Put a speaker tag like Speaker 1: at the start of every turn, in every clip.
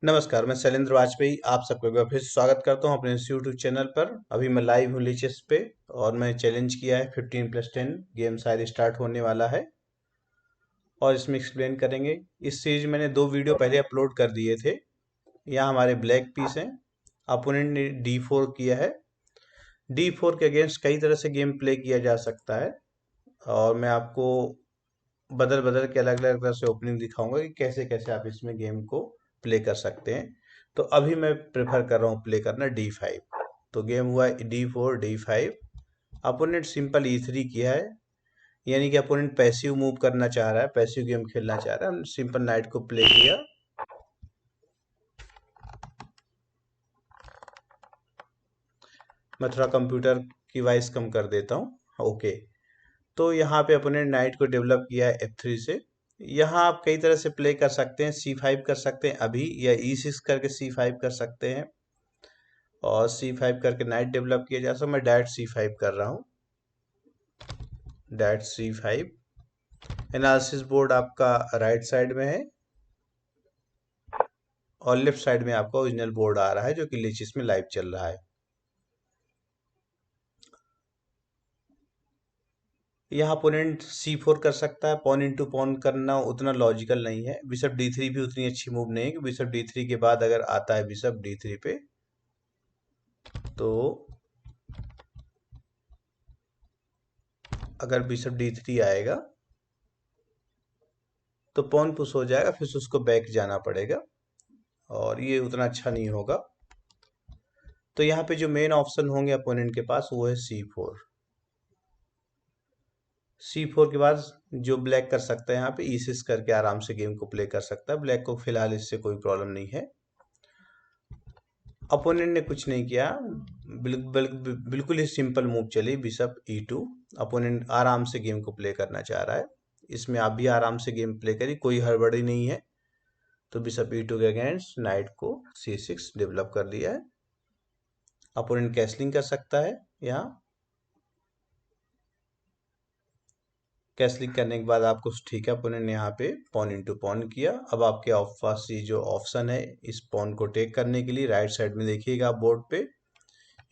Speaker 1: नमस्कार, मैं शैलेंद्र वाजपेयी आप सबका एक बार फिर से स्वागत करता हूं अपने इस यूट्यूब चैनल पर। अभी मैं लाइव हूं लीचेस पे और मैं चैलेंज किया है 15+10 गेम शायद स्टार्ट होने वाला है और इसमें एक्सप्लेन करेंगे। इस सीरीज मैंने 2 वीडियो पहले अपलोड कर दिए थे। यहाँ हमारे ब्लैक पीस हैं, अपोनेंट ने D4 किया है। D4 के अगेंस्ट कई तरह से गेम प्ले किया जा सकता है और मैं आपको बदल बदल के अलग अलग तरह से ओपनिंग दिखाऊंगा कि कैसे कैसे आप इसमें गेम को प्ले कर सकते हैं। तो अभी मैं प्रेफर कर रहा हूँ प्ले करना D5। तो गेम हुआ D4 D5। Opponent simple E3 किया है, यानी कि अपोनेंट पैसिव मूव करना चाह रहा है, पैसिव गेम खेलना चाह रहा है। सिंपल नाइट को प्ले किया। मैं थोड़ा कंप्यूटर की वॉइस कम कर देता हूँ। ओके, तो यहाँ पे अपोनेंट नाइट को डेवलप किया है F3 से। यहाँ आप कई तरह से प्ले कर सकते हैं, C5 कर सकते हैं अभी, या E6 करके C5 कर सकते हैं और C5 करके नाइट डेवलप किया जा सकता है। मैं डायरेक्ट C5 कर रहा हूँ, डायरेक्ट C5। एनालिसिस बोर्ड आपका राइट साइड में है और लेफ्ट साइड में आपका ओरिजिनल बोर्ड आ रहा है जो कि लीचिस में लाइव चल रहा है। यहाँ अपोनेंट C4 कर सकता है। पॉन इंटू पॉन करना उतना लॉजिकल नहीं है। बिशप D3 भी उतनी अच्छी मूव नहीं है कि बिशप D3 के बाद अगर आता है बिशप D3 पे तो अगर बिशप D3 आएगा तो पॉन पुश हो जाएगा, फिर उसको बैक जाना पड़ेगा और ये उतना अच्छा नहीं होगा। तो यहाँ पे जो मेन ऑप्शन होंगे अपोनेंट के पास वो है C4। C4 के बाद जो ब्लैक कर सकता है यहाँ पे E6 करके आराम से गेम को प्ले कर सकता है। ब्लैक को फिलहाल इससे कोई प्रॉब्लम नहीं है। अपोनेंट ने कुछ नहीं किया, बिल्कुल ही सिंपल मूव चली बिशप E2। अपोनेंट आराम से गेम को प्ले करना चाह रहा है। इसमें आप भी आराम से गेम प्ले करिए, कोई हड़बड़ी नहीं है। तो बिशप E2 के अगेंस्ट नाइट को C6 डेवलप कर दिया है। अपोनेंट कैसलिंग कर सकता है। यहाँ कैसलिंग करने के बाद आपको ठीक है, अपोनेंट ने यहाँ पे पॉन इंटू पॉन किया। अब आपके पास ये जो ऑप्शन है इस पॉन को टेक करने के लिए राइट साइड में देखिएगा आप बोर्ड पे,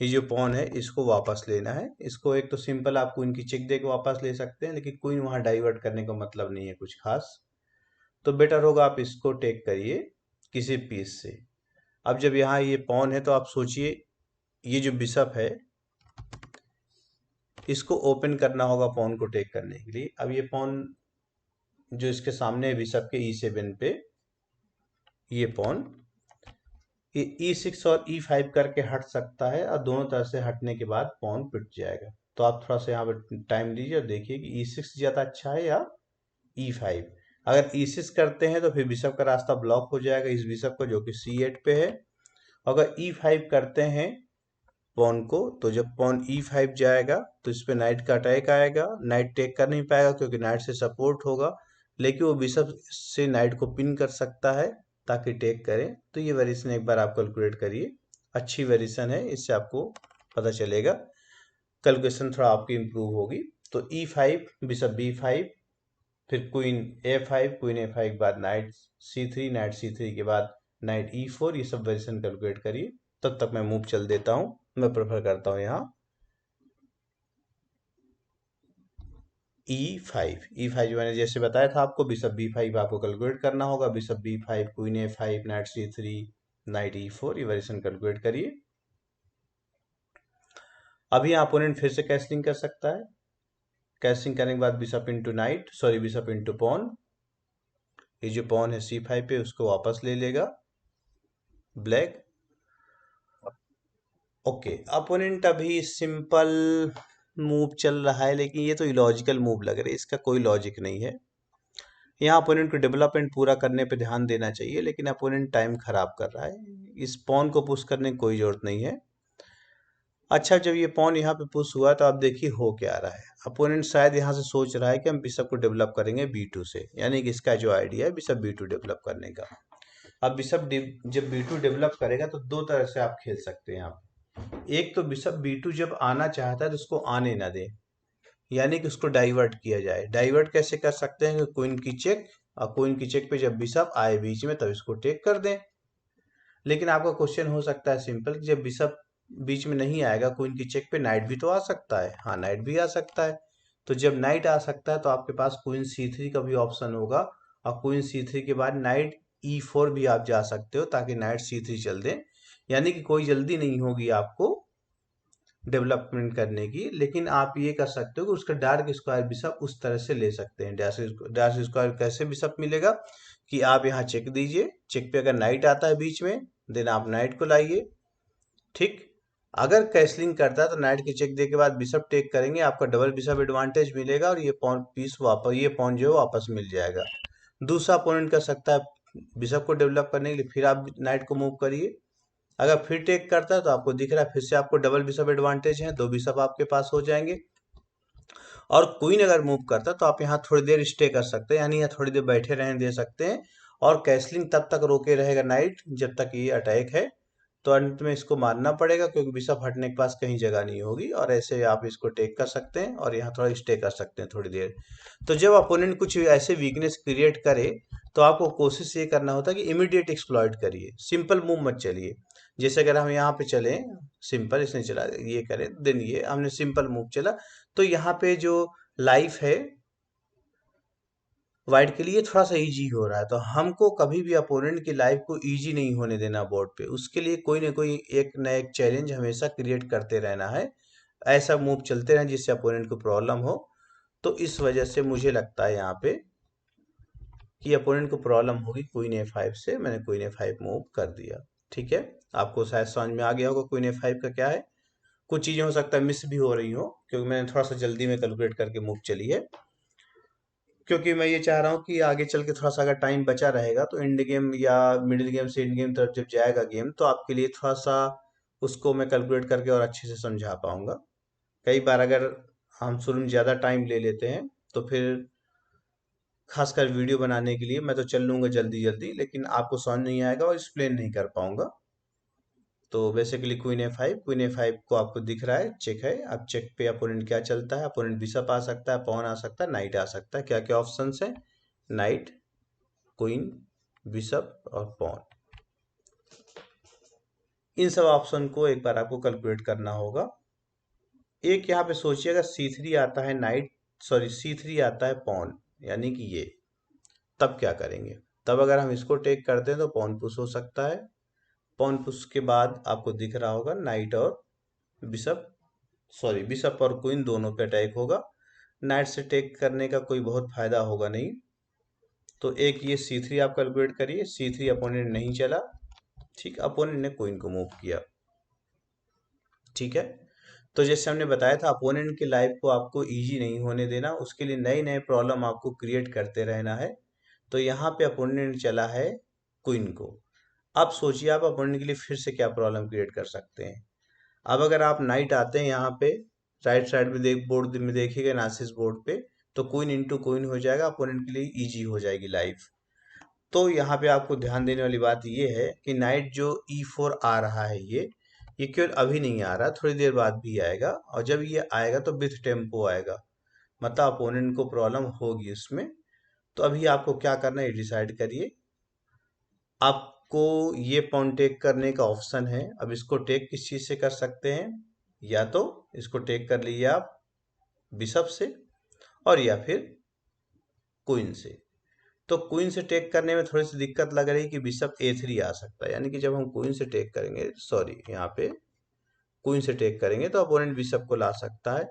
Speaker 1: ये जो पॉन है इसको वापस लेना है। इसको एक तो सिंपल आप क्वीन की चेक दे के वापस ले सकते हैं, लेकिन क्वीन वहां डाइवर्ट करने का मतलब नहीं है कुछ खास। तो बेटर होगा आप इसको टेक करिए किसी पीस से। अब जब यहाँ ये पॉन है तो आप सोचिए ये जो बिशप है इसको ओपन करना होगा पॉन को टेक करने के लिए। अब ये पॉन जो इसके सामने है बिशप के E7 पे, ये पॉन ये E6 और E5 करके हट सकता है और दोनों तरफ से हटने के बाद पॉन पिट जाएगा। तो आप थोड़ा सा यहाँ पर टाइम लीजिए और देखिए कि E6 ज़्यादा अच्छा है या E5। अगर E6 करते हैं तो फिर बिशप का रास्ता ब्लॉक हो जाएगा इस बिशप का जो कि C8 पे है। अगर E5 करते हैं पॉन को तो जब पॉन E5 जाएगा तो इस पे नाइट का अटैक आएगा। नाइट टेक कर नहीं पाएगा क्योंकि नाइट से सपोर्ट होगा, लेकिन वो बिशप से नाइट को पिन कर सकता है ताकि टेक करें। तो ये वेरिएशन एक बार आप कैलकुलेट करिए, अच्छी वेरिएशन है, इससे आपको पता चलेगा, कैलकुलेशन थोड़ा आपकी इम्प्रूव होगी। तो E5 बिशप B5, फिर क्वीन A5, क्वीन A5 के बाद नाइट C3, नाइट C3 के बाद नाइट E4, ये सब वेरिएशन कैलकुलेट करिए। तब तक मैं मूव चल देता हूँ। मैं प्रेफर करता हूँ यहाँ E5 जो मैंने जैसे बताया था आपको, बिशप B5 आपको कैलकुलेट करना होगा। Bishop B5, queen A5, night C3, night E4, ये वेरिएशन कैलकुलेट करिए। अब यहाँ अपोनेंट फिर से कैसलिंग कर सकता है। कैसलिंग करने के बाद bishop into knight, sorry bishop into pawn, ये जो पॉन है C5 पे उसको वापस ले लेगा ब्लैक। ओके, अपोनेंट अभी सिंपल मूव चल रहा है, लेकिन ये तो इलॉजिकल मूव लग रहा है, इसका कोई लॉजिक नहीं है। यहाँ अपोनेंट को डेवलपमेंट पूरा करने पे ध्यान देना चाहिए, लेकिन अपोनेंट टाइम खराब कर रहा है। इस पॉन को पुश करने की कोई जरूरत नहीं है। अच्छा, जब ये पॉन यहाँ पे पुश हुआ तो आप देखिए हो क्या रहा है। अपोनेंट शायद यहाँ से सोच रहा है कि हम बिशप को डेवलप करेंगे B2 से, यानी कि इसका जो आइडिया है बिशप B2 डेवलप करने का। अब जब B2 डेवलप करेगा तो दो तरह से आप खेल सकते हैं। आप एक तो बिशप B2 जब आना चाहता है तो उसको आने ना दें, यानी कि उसको डाइवर्ट किया जाए। डाइवर्ट कैसे कर सकते हैं कि क्वीन की चेक, और क्वीन की चेक पे जब बिशप आए बीच में तब इसको टेक कर दें। लेकिन आपका क्वेश्चन हो सकता है सिंपल, जब बिशप बीच में नहीं आएगा क्वीन की चेक पे, नाइट भी तो आ सकता है। हाँ, नाइट भी आ सकता है। तो जब नाइट आ सकता है तो आपके पास क्वीन C3 का भी ऑप्शन होगा, और क्वीन C3 के बाद नाइट E4 भी आप जा सकते हो, ताकि नाइट C3 चल दे। यानी कि कोई जल्दी नहीं होगी आपको डेवलपमेंट करने की, लेकिन आप ये कर सकते हो कि उसका डार्क स्क्वायर बिशप उस तरह से ले सकते हैं। डार्क स्क्वायर कैसे बिशप मिलेगा कि आप यहाँ चेक दीजिए, चेक पे अगर नाइट आता है बीच में, देन आप नाइट को लाइए। ठीक, अगर कैसलिंग करता है तो नाइट के चेक दे के बाद बिशप टेक करेंगे, आपका डबल बिशप एडवांटेज मिलेगा, और ये पॉन पीस वापस, ये पॉन जो है वापस मिल जाएगा। दूसरा अपोनेंट कर सकता है बिशप को डेवलप करने के लिए, फिर आप नाइट को मूव करिए, अगर फिर टेक करता है तो आपको दिख रहा है फिर से आपको डबल बिशप एडवांटेज है, दो बिशप आपके पास हो जाएंगे। और क्वीन अगर मूव करता है तो आप यहाँ थोड़ी देर स्टे कर सकते हैं, यानी यहाँ थोड़ी देर बैठे रहने दे सकते हैं, और कैसलिंग तब तक रोके रहेगा नाइट जब तक ये अटैक है। तो अंत में इसको मारना पड़ेगा, क्योंकि बिशप हटने के पास कहीं जगह नहीं होगी, और ऐसे आप इसको टेक कर सकते हैं और यहाँ थोड़ा स्टे कर सकते हैं थोड़ी देर। तो जब अपोनेंट कुछ ऐसे वीकनेस क्रिएट करे, तो आपको कोशिश ये करना होता है कि इमीडिएट एक्सप्लॉइट करिए, सिंपल मूव मत चलिए। जैसे अगर हम यहाँ पे चले, सिंपल इसने चला, ये करें, देन ये हमने सिंपल मूव चला, तो यहाँ पे जो लाइफ है वाइट के लिए थोड़ा सा इजी हो रहा है। तो हमको कभी भी अपोनेंट की लाइफ को इजी नहीं होने देना बोर्ड पे, उसके लिए कोई ना कोई एक ना एक चैलेंज हमेशा क्रिएट करते रहना है, ऐसा मूव चलते रहें जिससे अपोनेंट को प्रॉब्लम हो। तो इस वजह से मुझे लगता है यहाँ पे कि अपोनेंट को प्रॉब्लम होगी, क्वीन A5 से मैंने क्वीन A5 मूव कर दिया। ठीक है, आपको शायद समझ में आ गया होगा क्वीन A5 का क्या है। कुछ चीजें हो सकता है मिस भी हो रही हो, क्योंकि मैंने थोड़ा सा जल्दी में कैलकुलेट करके मूव चली है, क्योंकि मैं ये चाह रहा हूँ कि आगे चल के थोड़ा सा अगर टाइम बचा रहेगा तो एंड गेम या मिडिल गेम से एंड गेम तरफ जब जाएगा गेम, तो आपके लिए थोड़ा सा उसको मैं कैलकुलेट करके और अच्छे से समझा पाऊंगा। कई बार अगर हम शुरू में ज़्यादा टाइम ले लेते हैं, तो फिर खासकर वीडियो बनाने के लिए मैं तो चल लूंगा जल्दी जल्दी, लेकिन आपको समझ नहीं आएगा और एक्सप्लेन नहीं कर पाऊंगा। तो बेसिकली क्वीन ए फाइव को आपको दिख रहा है चेक है। अब चेक पे अपोनेंट क्या चलता है, अपोनेंट बिशप आ सकता है, पॉन आ सकता है, नाइट आ सकता है। क्या क्या ऑप्शंस है, नाइट, क्वीन, बिशप और पॉन। इन सब ऑप्शन को एक बार आपको कैलकुलेट करना होगा। एक यहाँ पे सोचिए, अगर C3 आता है नाइट, सॉरी C3 आता है पॉन, यानी कि ये, तब क्या करेंगे? तब अगर हम इसको टेक करते हैं तो पॉन पुश हो सकता है। पॉन पुश के बाद आपको दिख रहा होगा नाइट और बिशप, सॉरी बिशप और क्वीन दोनों पे अटैक होगा। नाइट से टेक करने का कोई बहुत फायदा होगा नहीं। तो एक ये C3 आप कैलकुलेट करिए, C3 अपोनेंट नहीं चला, ठीक, अपोनेंट ने क्वीन को मूव किया। ठीक है, तो जैसे हमने बताया था अपोनेंट की लाइफ को आपको इजी नहीं होने देना, उसके लिए नए नए प्रॉब्लम आपको क्रिएट करते रहना है। तो यहाँ पे अपोनेंट चला है क्वीन को। अब सोचिए आप अपोनेंट के लिए फिर से क्या प्रॉब्लम क्रिएट कर सकते हैं। अब अगर आप नाइट आते हैं यहाँ पे, राइट साइड में बोर्ड में देखिएगा नासिस बोर्ड पे, तो क्वीन इंटू क्वीन हो जाएगा, अपोनेंट के लिए इजी हो जाएगी लाइफ। तो यहाँ पे आपको ध्यान देने वाली बात ये है कि नाइट जो E4 आ रहा है, ये केवल अभी नहीं आ रहा, थोड़ी देर बाद भी आएगा, और जब ये आएगा तो विथ टेम्पो आएगा, मतलब अपोनेंट को प्रॉब्लम होगी उसमें। तो अभी आपको क्या करना है ये डिसाइड करिए। आपको ये पॉन टेक करने का ऑप्शन है। अब इसको टेक किस चीज से कर सकते हैं, या तो इसको टेक कर लीजिए आप बिशप से, और या फिर क्वीन से। तो क्वीन से टेक करने में थोड़ी सी दिक्कत लग रही है कि बिशप A3 आ सकता है, यानी कि जब हम क्वीन से टेक करेंगे, सॉरी यहाँ पे क्वीन से टेक करेंगे तो अपोनेंट बिशप को ला सकता है,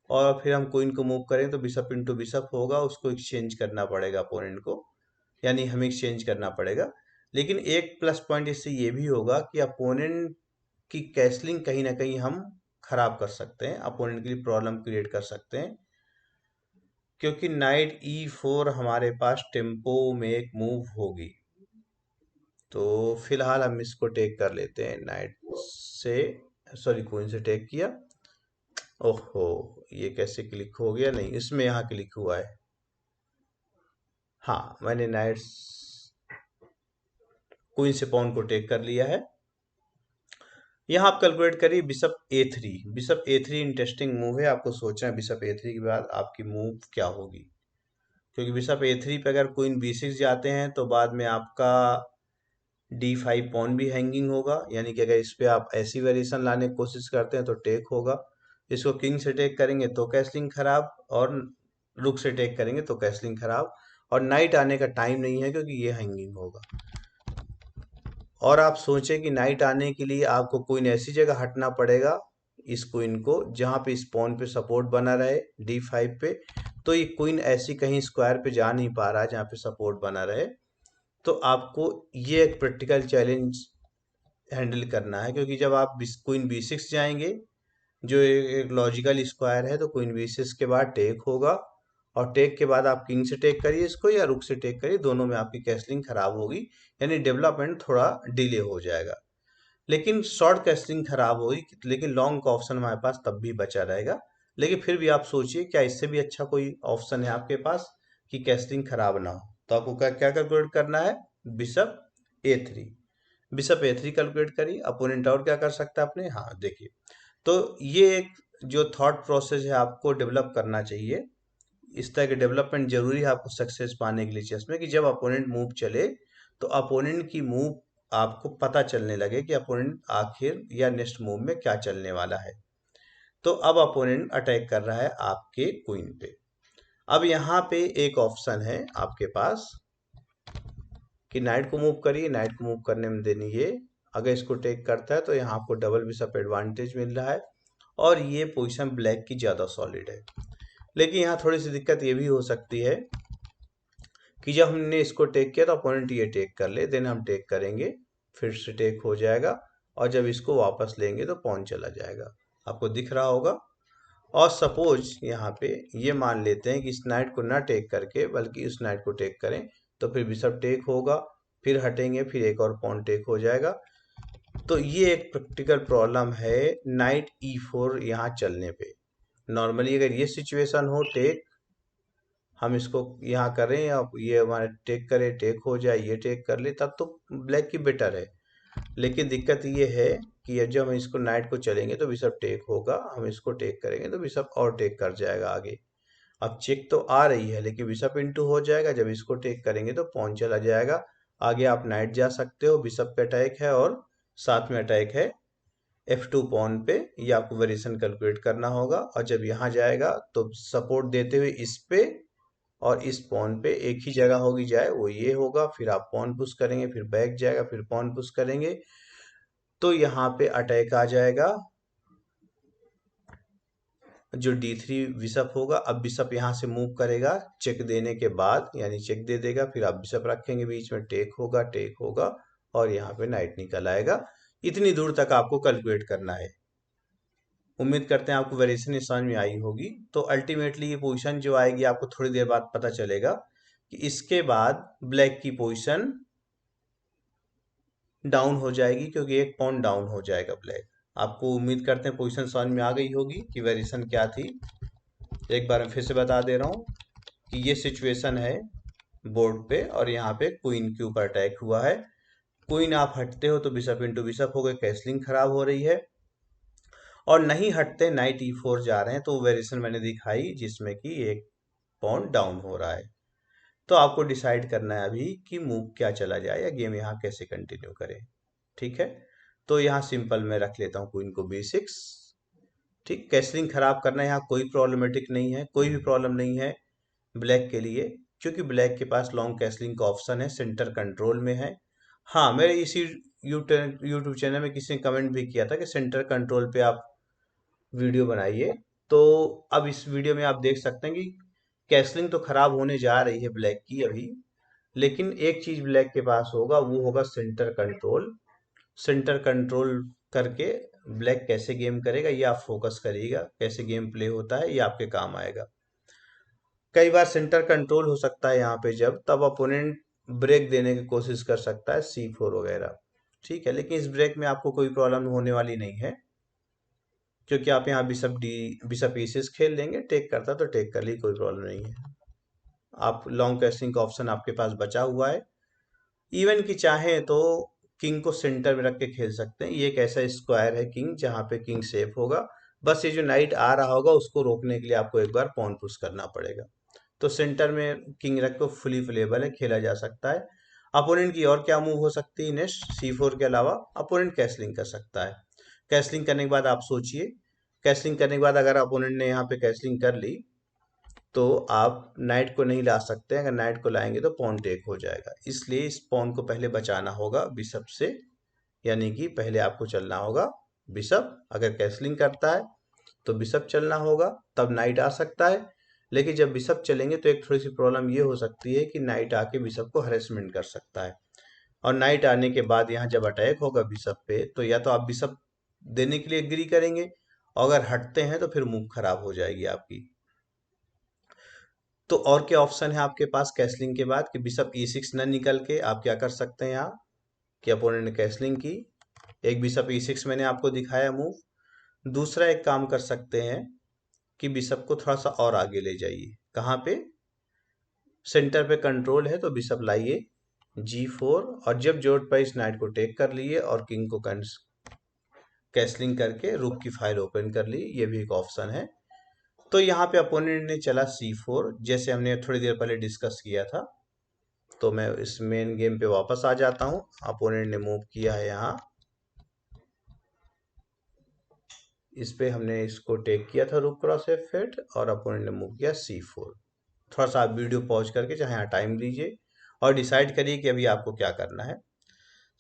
Speaker 1: और फिर हम क्वीन को मूव करेंगे तो बिशप इंटू बिशप होगा, उसको एक्सचेंज करना पड़ेगा अपोनेंट को, यानी हमें एक्सचेंज करना पड़ेगा। लेकिन एक प्लस पॉइंट इससे ये भी होगा कि अपोनेंट की कैसलिंग कहीं ना कहीं हम खराब कर सकते हैं, अपोनेंट के लिए प्रॉब्लम क्रिएट कर सकते हैं, क्योंकि नाइट E4 हमारे पास टेम्पो में एक मूव होगी। तो फिलहाल हम इसको टेक कर लेते हैं नाइट से, सॉरी क्वीन से टेक किया। ओहो, ये कैसे क्लिक हो गया, नहीं इसमें यहाँ क्लिक हुआ है। हाँ, मैंने नाइट क्वीन से पॉन को टेक कर लिया है। यहाँ आप कैलकुलेट करिए bishop A3। Bishop A3 interesting move है, आपको सोचना है बिशप A3 के बाद आपकी मूव क्या होगी, क्योंकि बिशप A3 पे अगर क्वीन B6 जाते हैं तो बाद में आपका D5 पॉन भी हैंगिंग होगा, यानी कि अगर इस पे आप ऐसी वेरिएशन लाने की कोशिश करते हैं तो टेक होगा। इसको किंग से टेक करेंगे तो कैसलिंग खराब, और रुक से टेक करेंगे तो कैसलिंग खराब, और नाइट आने का टाइम नहीं है क्योंकि ये हैंगिंग होगा। और आप सोचें कि नाइट आने के लिए आपको क्वीन ऐसी जगह हटना पड़ेगा, इस क्वीन को जहां पे इस पॉन पे सपोर्ट बना रहे D5 पे, तो ये क्वीन ऐसी कहीं स्क्वायर पे जा नहीं पा रहा है जहाँ पे सपोर्ट बना रहे। तो आपको ये एक प्रैक्टिकल चैलेंज हैंडल करना है, क्योंकि जब आप क्वीन B6 जाएंगे जो एक लॉजिकल स्क्वायर है, तो क्वीन B6 के बाद टेक होगा, और टेक के बाद आप किंग से टेक करिए इसको या रुक से टेक करिए, दोनों में आपकी कैसलिंग खराब होगी, यानी डेवलपमेंट थोड़ा डिले हो जाएगा। लेकिन शॉर्ट कैसलिंग खराब होगी, लेकिन लॉन्ग का ऑप्शन हमारे पास तब भी बचा रहेगा। लेकिन फिर भी आप सोचिए क्या इससे भी अच्छा कोई ऑप्शन है आपके पास कि कैसलिंग खराब ना हो। तो आपको क्या क्या कैलकुलेट करना है, bishop A3, bishop A3 calculate करिए। अपोनेंट और क्या कर सकता है अपने, हाँ देखिए, तो ये एक जो थॉट प्रोसेस है आपको डेवलप करना चाहिए। इस तरह के डेवलपमेंट जरूरी है आपको सक्सेस पाने के लिए चेस में, कि जब अपोनेंट मूव चले तो अपोनेंट की मूव आपको पता चलने लगे कि अपोनेंट आखिर या नेक्स्ट मूव में क्या चलने वाला है। तो अब अपोनेंट अटैक कर रहा है आपके क्वीन पे। अब यहाँ पे एक ऑप्शन है आपके पास कि नाइट को मूव करिए, नाइट को मूव करने में देनी ये, अगर इसको टेक करता है तो यहाँ आपको डबल बिशप एडवांटेज मिल रहा है, और ये पोजीशन ब्लैक की ज़्यादा सॉलिड है। लेकिन यहाँ थोड़ी सी दिक्कत ये भी हो सकती है कि जब हमने इसको टेक किया तो अपोनेंट ये टेक कर ले, देन हम टेक करेंगे, फिर से टेक हो जाएगा, और जब इसको वापस लेंगे तो पॉन चला जाएगा, आपको दिख रहा होगा। और सपोज यहाँ पे ये मान लेते हैं कि इस नाइट को ना टेक करके बल्कि इस नाइट को टेक करें, तो फिर बिशप टेक होगा, फिर हटेंगे, फिर एक और पॉन टेक हो जाएगा। तो ये एक प्रैक्टिकल प्रॉब्लम है नाइट E4 यहाँ चलने पे। नॉर्मली अगर ये सिचुएशन हो टेक, हम इसको यहाँ करें या ये हमारे टेक करे, टेक हो जाए, ये टेक कर ले, तब तो ब्लैक की बेटर है। लेकिन दिक्कत ये है कि अब जब हम इसको नाइट को चलेंगे तो बिशप टेक होगा, हम इसको टेक करेंगे तो बिशप और टेक कर जाएगा आगे। अब चेक तो आ रही है लेकिन बिशप इंटू हो जाएगा, जब इसको टेक करेंगे तो पॉन चला जाएगा। आगे आप नाइट जा सकते हो, बिशप पे अटैक है और साथ में अटैक है F2 पॉन पे, ये आपको वेरिएशन कैलकुलेट करना होगा। और जब यहाँ जाएगा तो सपोर्ट देते हुए इस पे और इस पॉन पे एक ही जगह होगी जाए, वो ये होगा, फिर आप पॉन पुश करेंगे, फिर बैक जाएगा, फिर पॉन पुश करेंगे, तो यहाँ पे अटैक आ जाएगा जो D3 बिशप होगा। अब बिशप यहाँ से मूव करेगा चेक देने के बाद, यानी चेक दे देगा, फिर आप बिशप रखेंगे बीच में, टेक होगा, टेक होगा, और यहाँ पे नाइट निकल आएगा। इतनी दूर तक आपको कैलकुलेट करना है। उम्मीद करते हैं आपको वेरिएशन समझ में आई होगी। तो अल्टीमेटली ये पोजीशन जो आएगी आपको थोड़ी देर बाद पता चलेगा कि इसके बाद ब्लैक की पोजीशन डाउन हो जाएगी, क्योंकि एक पॉइंट डाउन हो जाएगा ब्लैक। आपको उम्मीद करते हैं पोजीशन समझ में आ गई होगी कि वेरिएशन क्या थी। एक बार मैं फिर से बता दे रहा हूँ कि ये सिचुएशन है बोर्ड पे, और यहाँ पे क्वीन के ऊपर अटैक हुआ है। क्वीन आप हटते हो तो बिशप इंटू बिशप हो गए, कैसलिंग खराब हो रही है, और नहीं हटते नाइट E4 जा रहे हैं, तो वेरिएशन मैंने दिखाई जिसमें कि एक पॉइंट डाउन हो रहा है। तो आपको डिसाइड करना है अभी कि मूव क्या चला जाए या गेम यहाँ कैसे कंटिन्यू करें। ठीक है, तो यहाँ सिंपल मैं रख लेता हूँ क्वीन को B6। ठीक, कैसलिंग खराब करना यहाँ कोई प्रॉब्लमेटिक नहीं है, कोई भी प्रॉब्लम नहीं है ब्लैक के लिए, क्योंकि ब्लैक के पास लॉन्ग कैसलिंग का ऑप्शन है, सेंटर कंट्रोल में है। हाँ, मेरे इसी यूट्यूब चैनल में किसी ने कमेंट भी किया था कि सेंटर कंट्रोल पे आप वीडियो बनाइए। तो अब इस वीडियो में आप देख सकते हैं कि कैसलिंग तो खराब होने जा रही है ब्लैक की अभी, लेकिन एक चीज ब्लैक के पास होगा, वो होगा सेंटर कंट्रोल। सेंटर कंट्रोल करके ब्लैक कैसे गेम करेगा ये आप फोकस करिएगा, कैसे गेम प्ले होता है ये आपके काम आएगा। कई बार सेंटर कंट्रोल हो सकता है यहाँ पे, जब तब अपोनेंट ब्रेक देने की कोशिश कर सकता है C4 वगैरह। ठीक है, लेकिन इस ब्रेक में आपको कोई प्रॉब्लम होने वाली नहीं है, क्योंकि आप यहाँ बिशप E6 खेल लेंगे, टेक करता तो टेक कर ली, कोई प्रॉब्लम नहीं है। आप लॉन्ग कैसलिंग का ऑप्शन आपके पास बचा हुआ है। इवन की चाहें तो किंग को सेंटर में रख के खेल सकते हैं, ये एक ऐसा स्क्वायर है किंग जहाँ पे किंग सेफ होगा। बस ये जो नाइट आ रहा होगा उसको रोकने के लिए आपको एक बार पॉन पुश करना पड़ेगा। तो सेंटर में किंग रख के फुली प्लेबल है, खेला जा सकता है। अपोनेंट की और क्या मूव हो सकती है नेक्स्ट, C4 के अलावा अपोनेंट कैसलिंग कर सकता है। कैसलिंग करने के बाद आप सोचिए, कैसलिंग करने के बाद अगर अपोनेंट ने यहाँ पे कैसलिंग कर ली तो आप नाइट को नहीं ला सकते, अगर नाइट को लाएंगे तो पॉन टेक हो जाएगा, इसलिए इस पॉन को पहले बचाना होगा बिशप से, यानी कि पहले आपको चलना होगा बिशप। अगर कैसलिंग करता है तो बिशप चलना होगा, तब नाइट आ सकता है। लेकिन जब बिशप चलेंगे तो एक थोड़ी सी प्रॉब्लम ये हो सकती है कि नाइट आके बिशप को हरेसमेंट कर सकता है, और नाइट आने के बाद यहाँ जब अटैक होगा बिशप पे तो या तो आप बिशप देने के लिए एग्री करेंगे, और अगर हटते हैं तो फिर मूव खराब हो जाएगी आपकी। तो और क्या ऑप्शन है आपके पास कैसलिंग के बाद कि बिशप E6 न निकल के आप क्या कर सकते हैं यहाँ, कि अपोनेंट ने कैसलिंग की, एक बिशप E6 मैंने आपको दिखाया मूव। दूसरा एक काम कर सकते हैं कि बिशप को थोड़ा सा और आगे ले जाइए, कहाँ पे, सेंटर पे कंट्रोल है तो बिशप लाइए G4, और जब जरूरत पर इस नाइट को टेक कर लिए और किंग को कैसलिंग करके रुक की फाइल ओपन कर ली, ये भी एक ऑप्शन है। तो यहाँ पे अपोनेंट ने चला C4, जैसे हमने थोड़ी देर पहले डिस्कस किया था। तो मैं इस मेन गेम पे वापस आ जाता हूँ। अपोनेंट ने मूव किया है यहाँ, इस पे हमने इसको टेक किया था रुक क्रॉस F8, और अपोनेंट ने मूव किया C4। थोड़ा सा आप वीडियो पॉज करके चाहे यहाँ टाइम लीजिए और डिसाइड करिए कि अभी आपको क्या करना है।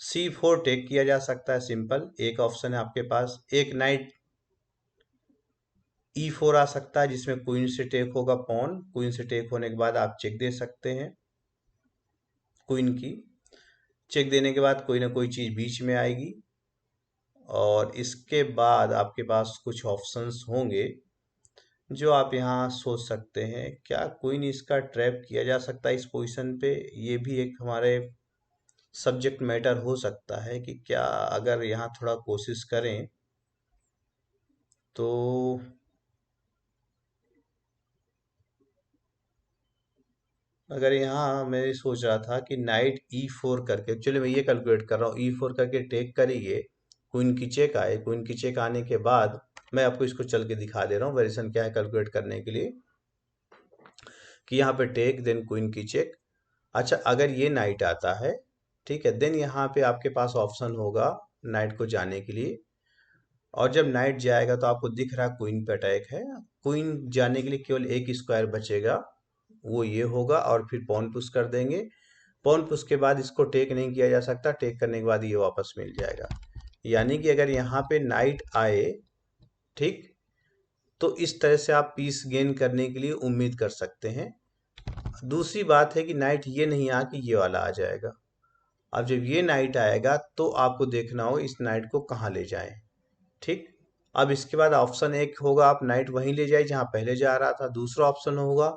Speaker 1: C4 टेक किया जा सकता है, सिंपल एक ऑप्शन है आपके पास। एक नाइट E4 आ सकता है जिसमें क्वीन से टेक होगा पॉन, क्वीन से टेक होने के बाद आप चेक दे सकते हैं क्वीन की, चेक देने के बाद कोई ना कोई चीज बीच में आएगी, और इसके बाद आपके पास कुछ ऑप्शंस होंगे जो आप यहाँ सोच सकते हैं, क्या क्वीन इसका ट्रैप किया जा सकता है इस पोजीशन पे, ये भी एक हमारे सब्जेक्ट मैटर हो सकता है कि क्या अगर यहाँ थोड़ा कोशिश करें तो अगर यहाँ मैं सोच रहा था कि नाइट E4 करके, चलिए मैं ये कैलकुलेट कर रहा हूँ, E4 करके टेक करिए, क्वीन की चेक आए, क्वीन की चेक आने के बाद मैं आपको इसको चल के दिखा दे रहा हूँ वेरिएशन क्या है कैलकुलेट करने के लिए, कि यहाँ पे टेक देन क्वीन की चेक। अच्छा अगर ये नाइट आता है, ठीक है, देन यहाँ पे आपके पास ऑप्शन होगा नाइट को जाने के लिए, और जब नाइट जाएगा तो आपको दिख रहा है क्वीन पे अटैक है, क्वीन जाने के लिए केवल एक स्क्वायर बचेगा, वो ये होगा, और फिर पॉन पुश कर देंगे। पॉन पुश के बाद इसको टेक नहीं किया जा सकता, टेक करने के बाद ये वापस मिल जाएगा। यानी कि अगर यहाँ पे नाइट आए, ठीक, तो इस तरह से आप पीस गेन करने के लिए उम्मीद कर सकते हैं। दूसरी बात है कि नाइट ये नहीं आ कि ये वाला आ जाएगा। अब जब ये नाइट आएगा तो आपको देखना हो इस नाइट को कहाँ ले जाएं, ठीक। अब इसके बाद ऑप्शन एक होगा आप नाइट वहीं ले जाए जहाँ पहले जा रहा था, दूसरा ऑप्शन होगा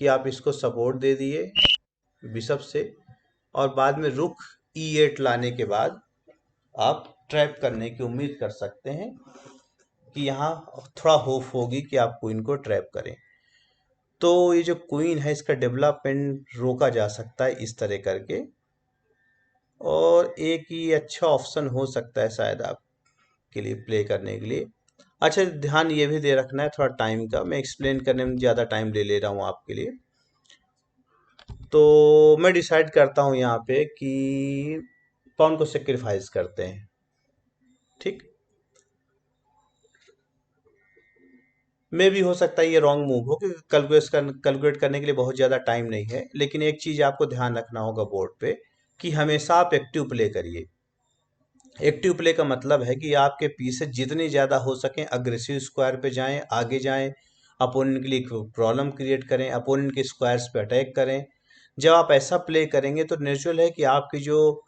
Speaker 1: कि आप इसको सपोर्ट दे दिए बिशप से, और बाद में रुक E8 लाने के बाद आप ट्रैप करने की उम्मीद कर सकते हैं कि यहाँ थोड़ा होप होगी कि आप क्वीन को ट्रैप करें। तो ये जो क्वीन है इसका डेवलपमेंट रोका जा सकता है इस तरह करके, और एक ही अच्छा ऑप्शन हो सकता है शायद आपके लिए प्ले करने के लिए। अच्छा ध्यान ये भी दे रखना है थोड़ा टाइम का, मैं एक्सप्लेन करने में ज़्यादा टाइम ले रहा हूँ आपके लिए। तो मैं डिसाइड करता हूँ यहाँ पे कि पॉन को सेक्रीफाइस करते हैं, ठीक। में भी हो सकता है ये रॉन्ग मूव हो, क्योंकि कैलकुलेट करने के लिए बहुत ज़्यादा टाइम नहीं है, लेकिन एक चीज़ आपको ध्यान रखना होगा बोर्ड पे कि हमेशा आप एक्टिव प्ले करिए। एक्टिव प्ले का मतलब है कि आपके पीसेस जितने ज़्यादा हो सकें अग्रेसिव स्क्वायर पे जाएं, आगे जाएं, अपोनेंट के लिए प्रॉब्लम क्रिएट करें, अपोनेंट के स्क्वायर्स पे अटैक करें। जब आप ऐसा प्ले करेंगे तो नेचुरल है कि आपकी जो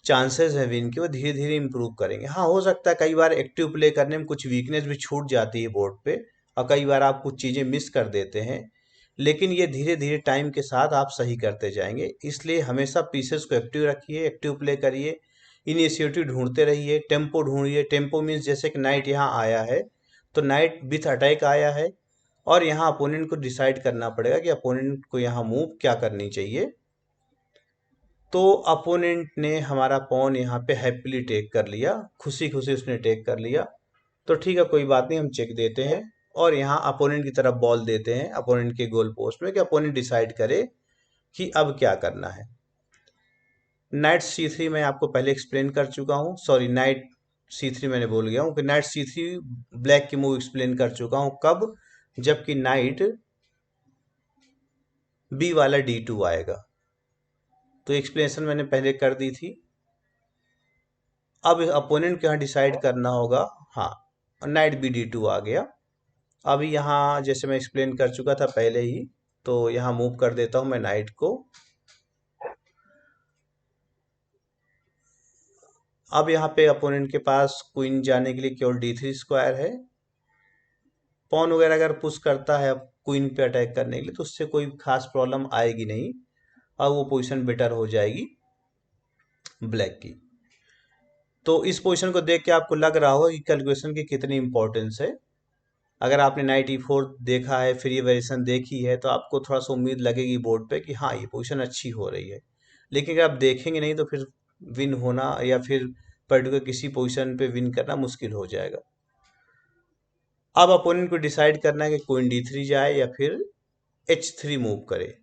Speaker 1: चांसेस है विन के वो धीरे धीरे इंप्रूव करेंगे। हाँ हो सकता है कई बार एक्टिव प्ले करने में कुछ वीकनेस भी छूट जाती है बोर्ड पे, और कई बार आप कुछ चीज़ें मिस कर देते हैं, लेकिन ये धीरे धीरे टाइम के साथ आप सही करते जाएंगे। इसलिए हमेशा पीसेस को एक्टिव रखिए, एक्टिव प्ले करिए, इनिशिएटिव ढूंढते रहिए, टेम्पो ढूंढिए। टेम्पो मीन्स जैसे कि नाइट यहाँ आया है तो नाइट विथ अटैक आया है, और यहाँ अपोनेंट को डिसाइड करना पड़ेगा कि अपोनेंट को यहाँ मूव क्या करनी चाहिए। तो अपोनेंट ने हमारा पॉन यहाँ पे हैप्पीली टेक कर लिया, खुशी खुशी उसने टेक कर लिया, तो ठीक है कोई बात नहीं, हम चेक देते हैं और यहाँ अपोनेंट की तरफ बॉल देते हैं, अपोनेंट के गोल पोस्ट में, कि अपोनेंट डिसाइड करे कि अब क्या करना है। नाइट C3 मैं आपको पहले एक्सप्लेन कर चुका हूँ, सॉरी नाइट C3 मैंने बोल गया हूँ कि नाइट C3 ब्लैक की मूव एक्सप्लेन कर चुका हूँ कब, जबकि नाइट B वाला D2 आएगा, तो एक्सप्लेनेशन मैंने पहले कर दी थी। अब अपोनेंट को यहाँ डिसाइड करना होगा। हाँ, नाइट B D2 आ गया। अभी यहाँ जैसे मैं एक्सप्लेन कर चुका था पहले ही, तो यहाँ मूव कर देता हूँ मैं नाइट को। अब यहाँ पे अपोनेंट के पास क्वीन जाने के लिए केवल D3 स्क्वायर है। पॉन वगैरह अगर पुश करता है क्वीन पे अटैक करने के लिए, तो उससे कोई खास प्रॉब्लम आएगी नहीं, और वो पोजीशन बेटर हो जाएगी ब्लैक की। तो इस पोजीशन को देख के आपको लग रहा होगा कि कैलकुलेशन की कितनी इंपॉर्टेंस है। अगर आपने नाइट E4 देखा है, फिर ये वेरिएशन देखी है, तो आपको थोड़ा सा उम्मीद लगेगी बोर्ड पे कि हाँ ये पोजीशन अच्छी हो रही है। लेकिन अगर आप देखेंगे नहीं तो फिर विन होना या फिर पर्टिकुलर किसी पोजीशन पे विन करना मुश्किल हो जाएगा। अब अपोनेंट को डिसाइड करना है कि क्वीन D3 जाए या फिर H3 मूव करे।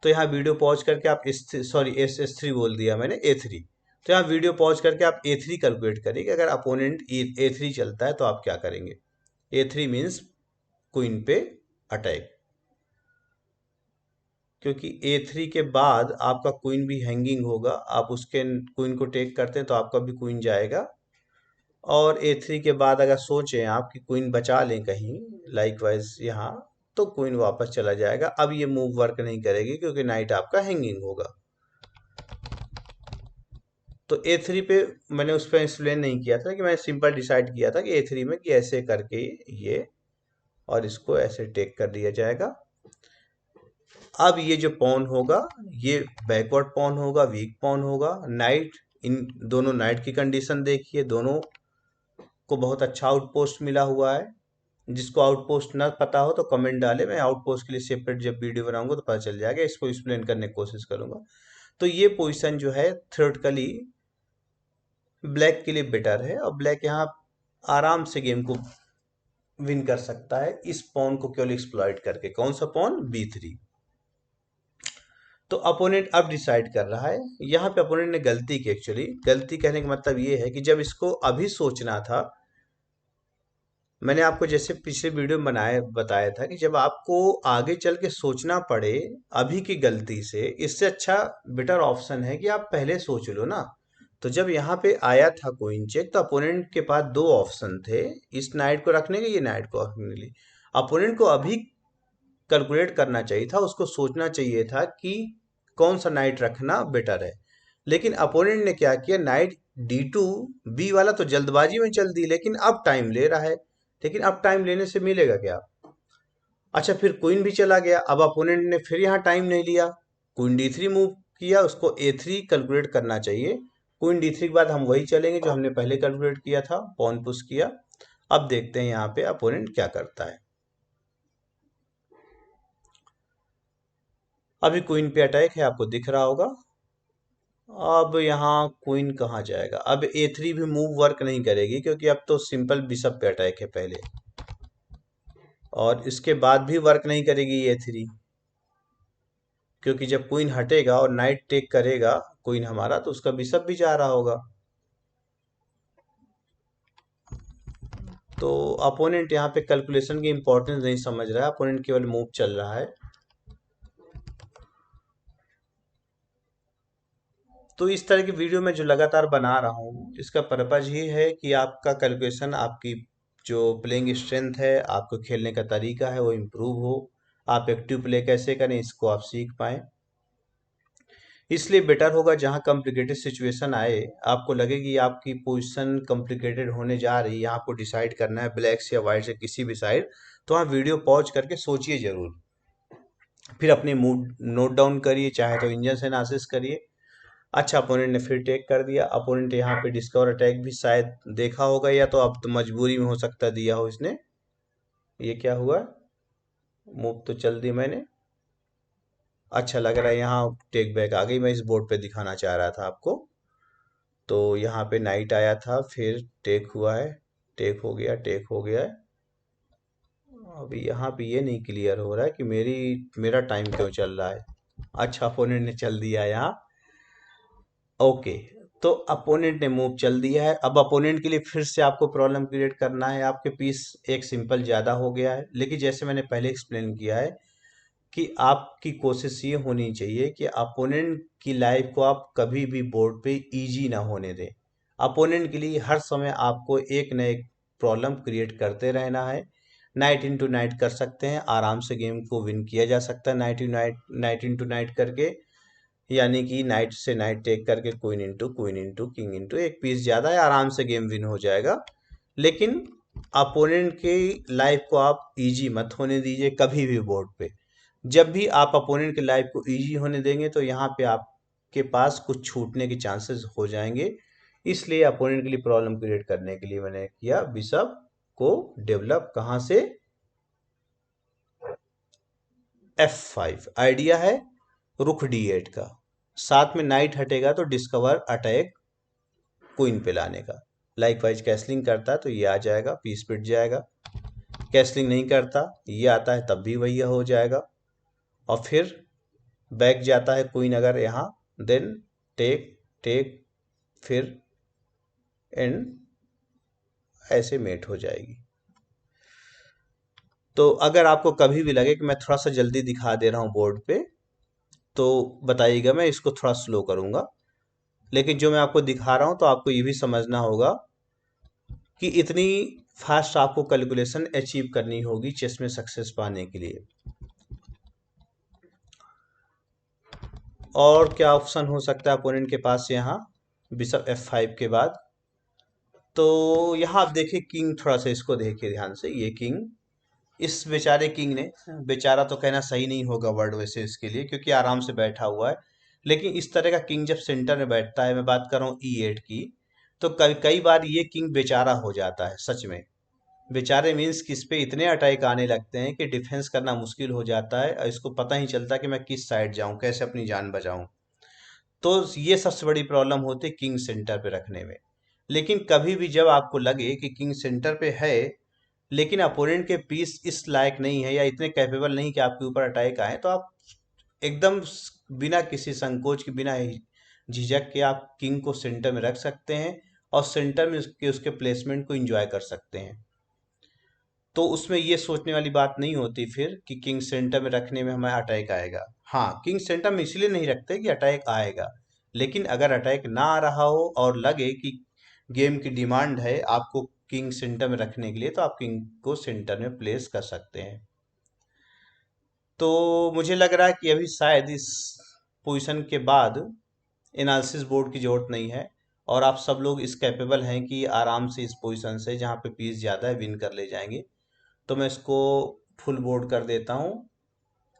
Speaker 1: तो यहाँ वीडियो पॉज करके आप S3 बोल दिया मैंने, A3। तो यहाँ वीडियो पॉज करके आप A3 कैलकुलेट करिए कि अगर अपोनेंट A3 चलता है तो आप क्या करेंगे। A3 मीन्स क्वीन पे अटैक, क्योंकि A3 के बाद आपका क्वीन भी हैंगिंग होगा, आप उसके क्वीन को टेक करते हैं तो आपका भी क्वीन जाएगा। और A3 के बाद अगर सोचें आप कि क्वीन बचा लें कहीं लाइकवाइज यहाँ, तो क्वीन वापस चला जाएगा। अब ये मूव वर्क नहीं करेगी क्योंकि नाइट आपका हैंगिंग होगा। तो A3 पे मैंने उस पर एक्सप्लेन नहीं किया था, कि मैंने सिंपल डिसाइड किया था कि A3 में कि ऐसे करके ये और इसको ऐसे टेक कर दिया जाएगा। अब ये जो पॉन होगा ये बैकवर्ड पॉन होगा, वीक पॉन होगा। नाइट, इन दोनों नाइट की कंडीशन देखिए, दोनों को बहुत अच्छा आउटपोस्ट मिला हुआ है। जिसको आउटपोस्ट ना पता हो तो कमेंट डाले, मैं आउटपोस्ट के लिए सेपरेट जब वीडियो बनाऊंगा तो पता चल जाएगा, इसको एक्सप्लेन करने की कोशिश करूंगा। तो ये पोजीशन जो है थ्योरेटिकली ब्लैक के लिए बेटर है, और ब्लैक यहाँ आराम से गेम को विन कर सकता है इस पॉन को केवल एक्सप्लॉइट करके। कौन सा पॉन? B3। तो अपोनेंट अब डिसाइड कर रहा है। यहाँ पे अपोनेंट ने गलती की, एक्चुअली गलती कहने का मतलब ये है कि जब इसको अभी सोचना था, मैंने आपको जैसे पिछले वीडियो में बताया था कि जब आपको आगे चल के सोचना पड़े अभी की गलती से, इससे अच्छा बेटर ऑप्शन है कि आप पहले सोच लो ना। तो जब यहाँ पे आया था क्वीन चेक, तो अपोनेंट के पास दो ऑप्शन थे, इस नाइट को रखने के, ये नाइट को रखने के लिए। अपोनेंट को अभी कैलकुलेट करना चाहिए था, उसको सोचना चाहिए था कि कौन सा नाइट रखना बेटर है। लेकिन अपोनेंट ने क्या किया, नाइट D2 B वाला तो जल्दबाजी में चल दी, लेकिन अब टाइम ले रहा है। लेकिन अब टाइम लेने से मिलेगा क्या? अच्छा, फिर क्वीन भी चला गया। अब अपोनेंट ने फिर यहाँ टाइम नहीं लिया, क्वीन D3 मूव किया, उसको A3 कैलकुलेट करना चाहिए। क्वीन D3 के बाद हम वही चलेंगे जो हमने पहले कैलकुलेट किया था, पॉन पुश किया। अब देखते हैं यहाँ पे अपोनेंट क्या करता है। अभी क्वीन पे अटैक है, आपको दिख रहा होगा। अब यहाँ क्वीन कहाँ जाएगा? अब A3 भी मूव वर्क नहीं करेगी, क्योंकि अब तो सिंपल बिशप पे अटैक है पहले, और इसके बाद भी वर्क नहीं करेगी A3, क्योंकि जब क्वीन हटेगा और नाइट टेक करेगा क्वीन हमारा, तो उसका बिशप भी जा रहा होगा। तो अपोनेंट यहाँ पे कैलकुलेशन की इंपॉर्टेंस नहीं समझ रहा है, अपोनेंट केवल मूव चल रहा है। तो इस तरह की वीडियो मैं जो लगातार बना रहा हूँ, इसका पर्पज ये है कि आपका कैलकुलेशन, आपकी जो प्लेइंग स्ट्रेंथ है, आपको खेलने का तरीका है, वो इम्प्रूव हो। आप एक्टिव प्ले कैसे करें इसको आप सीख पाएं। इसलिए बेटर होगा जहाँ कॉम्प्लिकेटेड सिचुएशन आए, आपको लगे कि आपकी पोजीशन कॉम्प्लिकेटेड होने जा रही है, आपको डिसाइड करना है ब्लैक से या वाइट से किसी भी साइड, तो आप वीडियो पॉज करके सोचिए जरूर, फिर अपने मूड नोट डाउन करिए, चाहे तो इंजन से एनालिसिस करिए। अच्छा, अपोनेंट ने फिर टेक कर दिया। अपोनेंट यहाँ पे डिस्कवर अटैक भी शायद देखा होगा, या तो अब तो मजबूरी में हो सकता है दिया हो इसने। ये क्या हुआ? मूव तो चल दी मैंने। अच्छा लग रहा है, यहाँ टेक बैक आ गई, मैं इस बोर्ड पे दिखाना चाह रहा था आपको। तो यहाँ पे नाइट आया था, फिर टेक हुआ है, टेक हो गया, टेक हो गया है। अभी यहाँ पे ये नहीं क्लियर हो रहा है कि मेरा टाइम क्यों चल रहा है। अच्छा, अपोनेंट ने चल दिया यहाँ। ओके, तो अपोनेंट ने मूव चल दिया है। अब अपोनेंट के लिए फिर से आपको प्रॉब्लम क्रिएट करना है। आपके पीस एक सिंपल ज़्यादा हो गया है, लेकिन जैसे मैंने पहले एक्सप्लेन किया है कि आपकी कोशिश ये होनी चाहिए कि अपोनेंट की लाइफ को आप कभी भी बोर्ड पे इजी ना होने दें। अपोनेंट के लिए हर समय आपको एक न एक प्रॉब्लम क्रिएट करते रहना है। नाइट इनटू नाइट कर सकते हैं, आराम से गेम को विन किया जा सकता है नाइट इनटू नाइट करके। यानी कि नाइट से नाइट टेक करके क्वीन इंटू किंग इंटू एक पीस ज़्यादा है, आराम से गेम विन हो जाएगा। लेकिन अपोनेंट की लाइफ को आप इजी मत होने दीजिए कभी भी बोर्ड पे। जब भी आप अपोनेंट की लाइफ को इजी होने देंगे तो यहाँ पे आपके पास कुछ छूटने के चांसेस हो जाएंगे। इसलिए अपोनेंट के लिए प्रॉब्लम क्रिएट करने के लिए मैंने किया बिशप को डेवलप कहाँ से, F5 आइडिया है रुख D8 का। साथ में नाइट हटेगा तो डिस्कवर अटैक क्वीन पे लाने का। लाइकवाइज कैसलिंग करता है तो ये आ जाएगा, पीस पिट जाएगा। कैसलिंग नहीं करता, ये आता है तब भी वही हो जाएगा। और फिर बैक जाता है क्वीन अगर यहाँ, देन टेक टेक, फिर एंड ऐसे मेट हो जाएगी। तो अगर आपको कभी भी लगे कि मैं थोड़ा सा जल्दी दिखा दे रहा हूँ बोर्ड पे, तो बताइएगा, मैं इसको थोड़ा स्लो करूँगा। लेकिन जो मैं आपको दिखा रहा हूँ तो आपको ये भी समझना होगा कि इतनी फास्ट आपको कैलकुलेशन अचीव करनी होगी चेस में सक्सेस पाने के लिए। और क्या ऑप्शन हो सकता है अपोनेंट के पास यहाँ बिशप F5 के बाद? तो यहाँ आप देखिए किंग, थोड़ा सा इसको देखिए ध्यान से। ये किंग, इस बेचारे किंग ने, बेचारा तो कहना सही नहीं होगा वर्ड वैसे इसके लिए, क्योंकि आराम से बैठा हुआ है। लेकिन इस तरह का किंग जब सेंटर में बैठता है, मैं बात कर रहा हूँ E8 की, तो कई कई बार ये किंग बेचारा हो जाता है सच में। बेचारे मीन्स कि इस पे इतने अटैक आने लगते हैं कि डिफेंस करना मुश्किल हो जाता है और इसको पता ही चलता कि मैं किस साइड जाऊं, कैसे अपनी जान बचाऊं। तो ये सबसे बड़ी प्रॉब्लम होती है किंग सेंटर पे रखने में। लेकिन कभी भी जब आपको लगे कि किंग सेंटर पे है लेकिन अपोनेंट के पीस इस लायक नहीं है या इतने कैपेबल नहीं कि आपके ऊपर अटैक आए, तो आप एकदम बिना किसी संकोच के, बिना झिझक के आप किंग को सेंटर में रख सकते हैं और सेंटर में उसके प्लेसमेंट को एंजॉय कर सकते हैं। तो उसमें ये सोचने वाली बात नहीं होती फिर कि किंग सेंटर में रखने में हमें अटैक आएगा। हाँ, किंग सेंटर में इसलिए नहीं रखते कि अटैक आएगा, लेकिन अगर अटैक ना आ रहा हो और लगे कि गेम की डिमांड है आपको किंग सेंटर में रखने के लिए, तो आप किंग को सेंटर में प्लेस कर सकते हैं। तो मुझे लग रहा है कि अभी शायद इस पोजीशन के बाद एनालिसिस बोर्ड की जरूरत नहीं है और आप सब लोग इस कैपेबल हैं कि आराम से इस पोजीशन से जहाँ पे पीस ज़्यादा है विन कर ले जाएंगे। तो मैं इसको फुल बोर्ड कर देता हूँ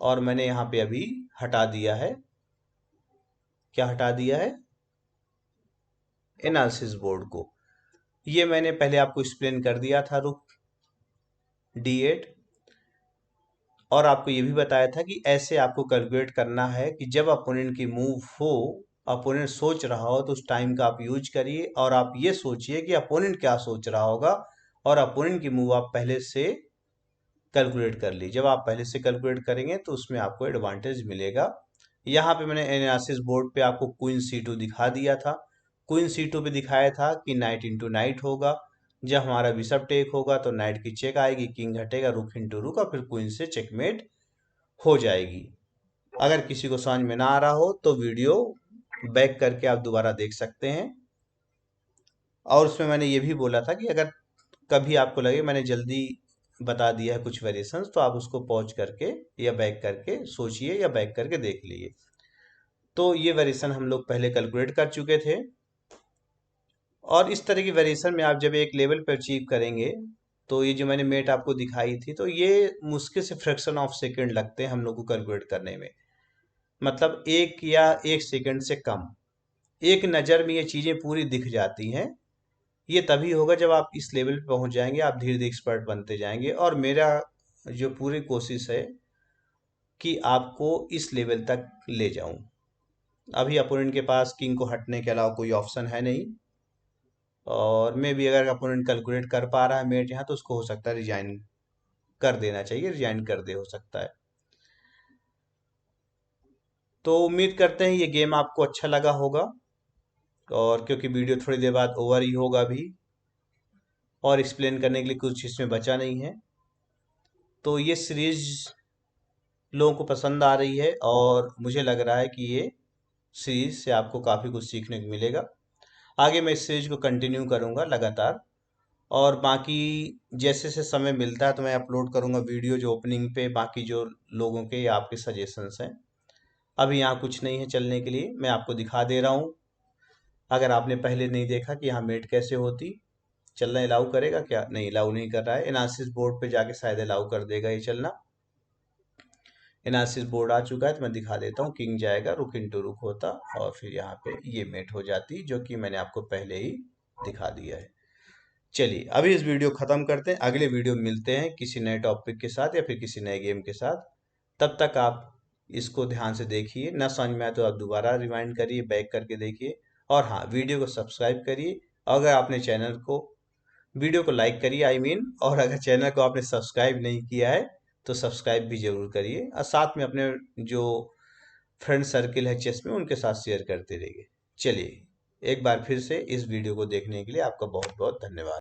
Speaker 1: और मैंने यहाँ पे अभी हटा दिया है। क्या हटा दिया है? एनालिसिस बोर्ड को। ये मैंने पहले आपको एक्सप्लेन कर दिया था रुक D8, और आपको ये भी बताया था कि ऐसे आपको कैलकुलेट करना है कि जब अपोनेंट की मूव हो, अपोनेंट सोच रहा हो, तो उस टाइम का आप यूज करिए और आप ये सोचिए कि अपोनेंट क्या सोच रहा होगा और अपोनेंट की मूव आप पहले से कैलकुलेट कर ली। जब आप पहले से कैलकुलेट करेंगे तो उसमें आपको एडवांटेज मिलेगा। यहाँ पे मैंने एनालिसिस बोर्ड पे आपको क्वीन C2 दिखा दिया था। क्वीन C2 पे दिखाया था कि नाइट इंटू नाइट होगा। जब हमारा बिशप टेक होगा तो नाइट की चेक आएगी, किंग हटेगा, रुक इंटू रुक, और फिर क्वीन से चेकमेट हो जाएगी। अगर किसी को समझ में ना आ रहा हो तो वीडियो बैक करके आप दोबारा देख सकते हैं। और उसमें मैंने ये भी बोला था कि अगर कभी आपको लगे मैंने जल्दी बता दिया है कुछ वेरिएशंस, तो आप उसको पॉज करके या बैक करके सोचिए या बैक करके देख लीजिए। तो ये वेरिएशन हम लोग पहले कैलकुलेट कर चुके थे। और इस तरह की वेरिएशन में आप जब एक लेवल पर अचीव करेंगे, तो ये जो मैंने मेट आपको दिखाई थी, तो ये मुश्किल से फ्रैक्शन ऑफ सेकंड लगते हैं हम लोग को कैलकुलेट करने में। मतलब 1 या 1 सेकंड से कम, एक नज़र में ये चीज़ें पूरी दिख जाती हैं। ये तभी होगा जब आप इस लेवल पे पहुंच जाएंगे, आप धीरे धीरे एक्सपर्ट बनते जाएंगे। और मेरा जो पूरी कोशिश है कि आपको इस लेवल तक ले जाऊं। अभी अपोनेंट के पास किंग को हटने के अलावा कोई ऑप्शन है नहीं, और मे भी अगर अपोनेंट कैलकुलेट कर पा रहा है मेट यहाँ, तो उसको हो सकता है रिजाइन कर देना चाहिए, रिजाइन कर दे, हो सकता है। तो उम्मीद करते हैं ये गेम आपको अच्छा लगा होगा। और क्योंकि वीडियो थोड़ी देर बाद ओवर ही होगा भी, और एक्सप्लेन करने के लिए कुछ इसमें बचा नहीं है। तो ये सीरीज लोगों को पसंद आ रही है और मुझे लग रहा है कि ये सीरीज से आपको काफ़ी कुछ सीखने को मिलेगा। आगे मैं इस सीरीज को कंटिन्यू करूँगा लगातार, और बाकी जैसे जैसे समय मिलता है तो मैं अपलोड करूँगा वीडियो, जो ओपनिंग पे बाकी जो लोगों के या आपके सजेशंस हैं। अभी यहाँ कुछ नहीं है चलने के लिए, मैं आपको दिखा दे रहा हूँ। अगर आपने पहले नहीं देखा कि यहाँ मेट कैसे होती, चलना अलाउ करेगा क्या? नहीं, अलाउ नहीं कर रहा है। एनालिसिस बोर्ड पे जाके शायद अलाउ कर देगा ये चलना। एनालिसिस बोर्ड आ चुका है तो मैं दिखा देता हूँ। किंग जाएगा, रुक इनटू रुक होता, और फिर यहाँ पे ये मेट हो जाती, जो कि मैंने आपको पहले ही दिखा दिया है। चलिए अभी इस वीडियो खत्म करते हैं, अगले वीडियो में मिलते हैं किसी नए टॉपिक के साथ या फिर किसी नए गेम के साथ। तब तक आप इसको ध्यान से देखिए, ना समझ में आए तो आप दोबारा रिवाइंड करिए, बैक करके देखिए, और हाँ, वीडियो को सब्सक्राइब करिए। अगर आपने चैनल को, वीडियो को लाइक करिए और अगर चैनल को आपने सब्सक्राइब नहीं किया है तो सब्सक्राइब भी जरूर करिए, और साथ में अपने जो फ्रेंड सर्किल है चेस में उनके साथ शेयर करते रहिए। चलिए, एक बार फिर से इस वीडियो को देखने के लिए आपका बहुत बहुत धन्यवाद।